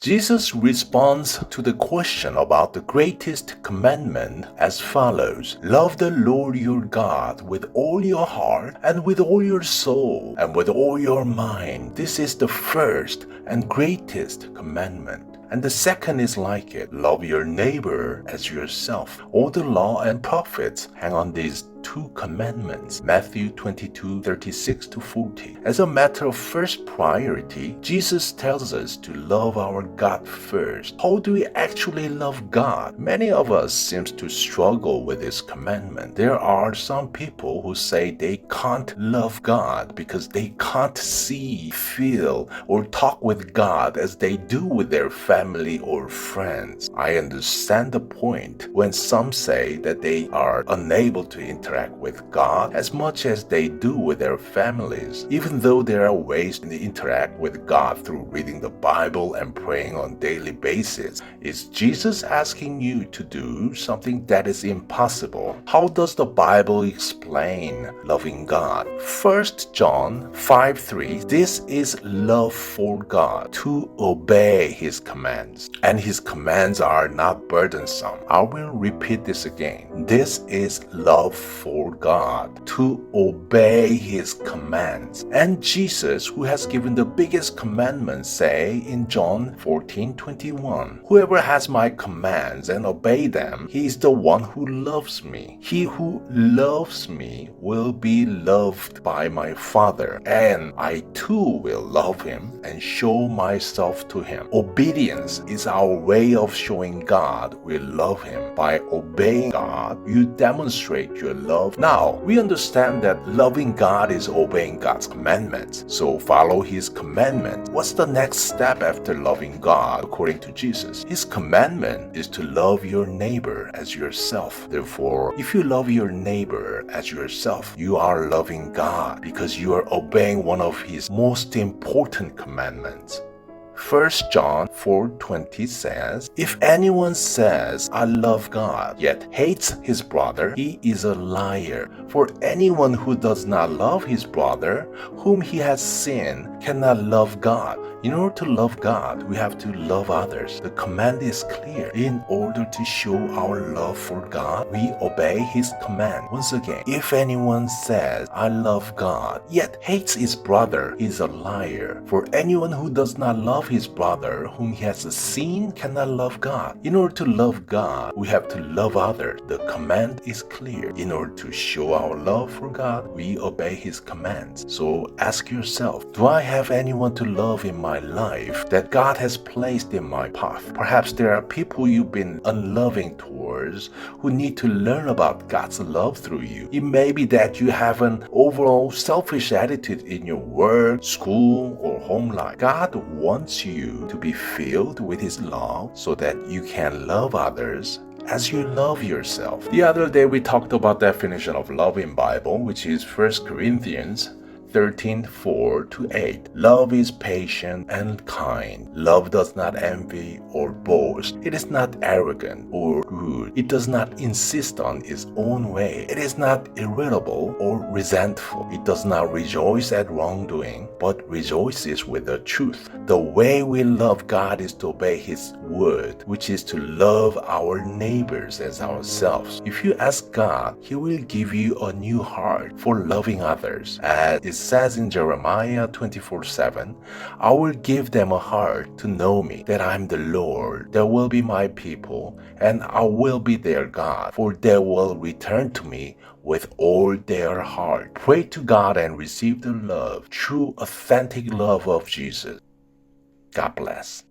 Jesus responds to the question about the greatest commandment as follows: Love the Lord your God with all your heart and with all your soul and with all your mind. This is the first and greatest commandment. And the second is like it: love your neighbor as yourself. All the law and prophets hang on these two commandments. Matthew 22:36-40. As a matter of first priority, Jesus tells us to love our God first. How do we actually love God? Many of us seems to struggle with this commandment. There are some people who say they can't love God because they can't see, feel, or talk with God as they do with their family or friends. I understand the point when some say that they are unable to interact with God as much as they do with their families, even though there are ways to interact with God through reading the Bible and praying on a daily basis. Is Jesus asking you to do something that is impossible? How does the Bible explain loving God? 1 John 5:3. This is love for God, to obey His commands. And His commands are not burdensome. I will repeat this again. This is love for God, to obey His commands. And Jesus, who has given the biggest commandment, say in John 14:21, whoever has my commands and obey them, he is the one who loves me. He who loves me will be loved by my Father, and I too will love him and show myself to him. Obedience is our way of showing God we love him. By obeying God, you demonstrate your love. Now, we understand that loving God is obeying God's commandments. So follow His commandments. What's the next step after loving God according to Jesus? His commandment is to love your neighbor as yourself. Therefore, if you love your neighbor as yourself, you are loving God because you are obeying one of His most important commandments. 1 John 4:20 says, if anyone says, I love God, yet hates his brother, he is a liar. For anyone who does not love his brother, whom he has seen, cannot love God. In order to love God, we have to love others. The command is clear. In order to show our love for God, we obey His command. Once again, if anyone says, I love God, yet hates his brother, he is a liar. For anyone who does not love his brother whom he has seen cannot love God. In order to love God, we have to love others. The command is clear. In order to show our love for God, we obey His commands. So ask yourself, do I have anyone to love in my life that God has placed in my path? Perhaps there are people you've been unloving towards who need to learn about God's love through you. It may be that you have an overall selfish attitude in your work, school, or home life. God wants you to be filled with His love so that you can love others as you love yourself. The other day we talked about definition of love in Bible, which is 1 Corinthians 13:4-8. Love is patient and kind. Love does not envy or boast. It is not arrogant or rude. It does not insist on its own way. It is not irritable or resentful. It does not rejoice at wrongdoing, but rejoices with the truth. The way we love God is to obey His word, which is to love our neighbors as ourselves. If you ask God, He will give you a new heart for loving others. As it says in Jeremiah 24:7, I will give them a heart to know me, that I am the Lord. They will be my people, and I will be their God, for they will return to me with all their heart. Pray to God and receive the love, true, authentic love of Jesus. God bless.